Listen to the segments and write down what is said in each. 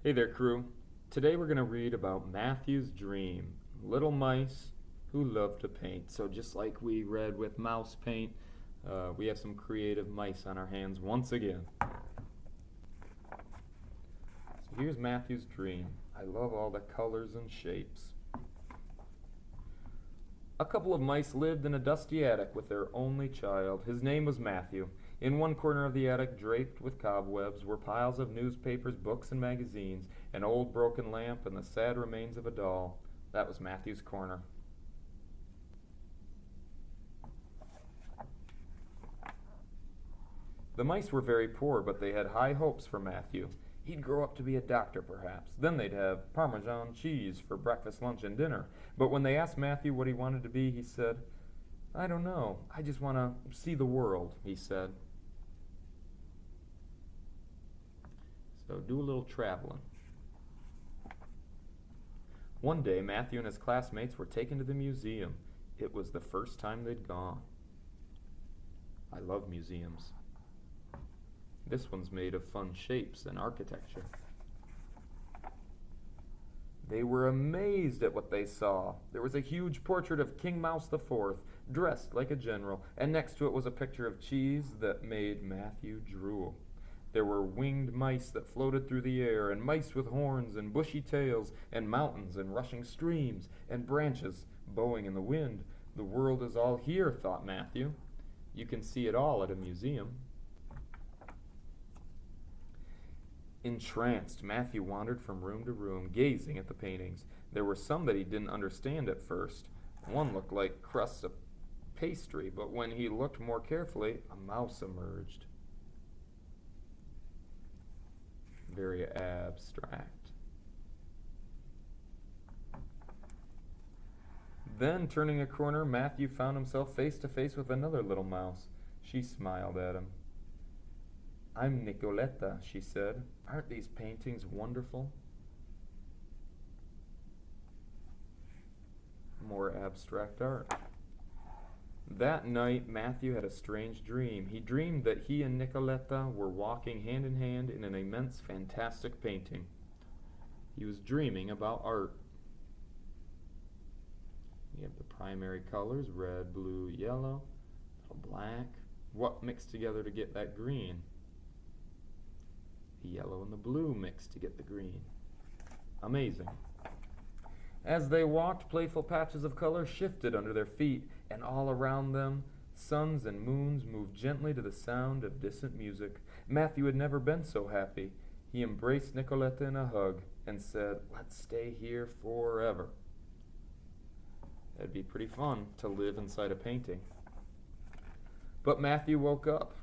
Hey there, crew. Today we're going to read about Matthew's dream, little mice who love to paint. So, just like we read with mouse paint, we have some creative mice on our hands once again. So, here's Matthew's dream. I love all the colors and shapes. A couple of mice lived in a dusty attic with their only child. His name was Matthew. In one corner of the attic, draped with cobwebs, were piles of newspapers, books, and magazines, an old broken lamp, and the sad remains of a doll. That was Matthew's corner. The mice were very poor, but they had high hopes for Matthew. He'd grow up to be a doctor, perhaps. Then they'd have Parmesan cheese for breakfast, lunch, and dinner. But when they asked Matthew what he wanted to be, he said, "I don't know. I just want to see the world," he said. So do a little traveling. One day, Matthew and his classmates were taken to the museum. It was the first time they'd gone. I love museums. This one's made of fun shapes and architecture. They were amazed at what they saw. There was a huge portrait of King Mouse IV, dressed like a general, and next to it was a picture of cheese that made Matthew drool. There were winged mice that floated through the air, and mice with horns and bushy tails, and mountains and rushing streams, and branches bowing in the wind. The world is all here, thought Matthew. You can see it all at a museum. Entranced, Matthew wandered from room to room, gazing at the paintings. There were some that he didn't understand at first. One looked like crusts of pastry, but when he looked more carefully, a mouse emerged. Very abstract. Then, turning a corner, Matthew found himself face to face with another little mouse. She smiled at him. "I'm Nicoletta," she said. "Aren't these paintings wonderful?" More abstract art. That night, Matthew had a strange dream. He dreamed that he and Nicoletta were walking hand in hand in an immense, fantastic painting. He was dreaming about art. We have the primary colors, red, blue, yellow, little black. What mixed together to get that green? The yellow and the blue mixed to get the green. Amazing. As they walked, playful patches of color shifted under their feet, and all around them, suns and moons moved gently to the sound of distant music. Matthew had never been so happy. He embraced Nicoletta in a hug and said, "Let's stay here forever." That'd be pretty fun to live inside a painting. But Matthew woke up.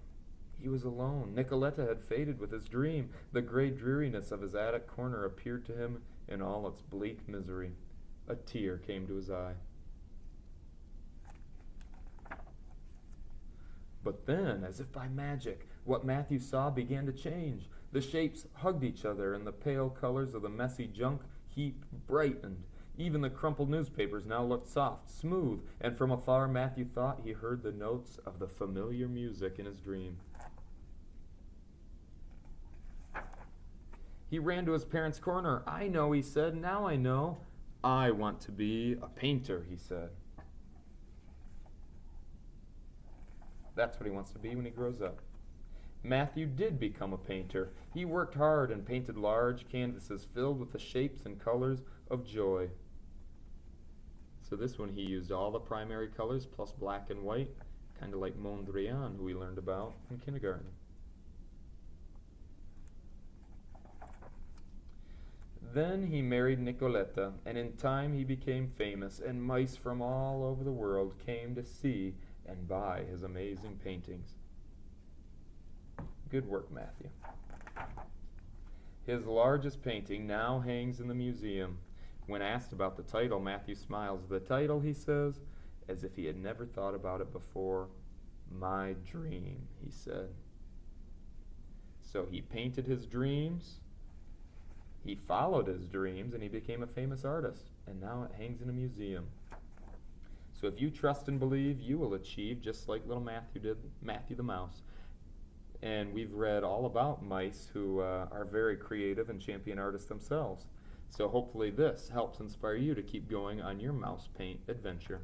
He was alone. Nicoletta had faded with his dream. The gray dreariness of his attic corner appeared to him in all its bleak misery. A tear came to his eye. But then, as if by magic, what Matthew saw began to change. The shapes hugged each other, and the pale colors of the messy junk heap brightened. Even the crumpled newspapers now looked soft, smooth, and from afar Matthew thought he heard the notes of the familiar music in his dream. He ran to his parents' corner. "I know," he said. "Now I know. I want to be a painter," he said. That's what he wants to be when he grows up. Matthew did become a painter. He worked hard and painted large canvases filled with the shapes and colors of joy. So this one he used all the primary colors plus black and white, kind of like Mondrian, who we learned about in kindergarten. Then he married Nicoletta, and in time he became famous, and mice from all over the world came to see and buy his amazing paintings. Good work, Matthew. His largest painting now hangs in the museum. When asked about the title, Matthew smiles. The title, he says, as if he had never thought about it before. "My dream," he said. So he painted his dreams. He followed his dreams, and he became a famous artist, and now it hangs in a museum. So if you trust and believe, you will achieve just like little Matthew did, Matthew the Mouse. And we've read all about mice who are very creative and champion artists themselves. So hopefully this helps inspire you to keep going on your mouse paint adventure.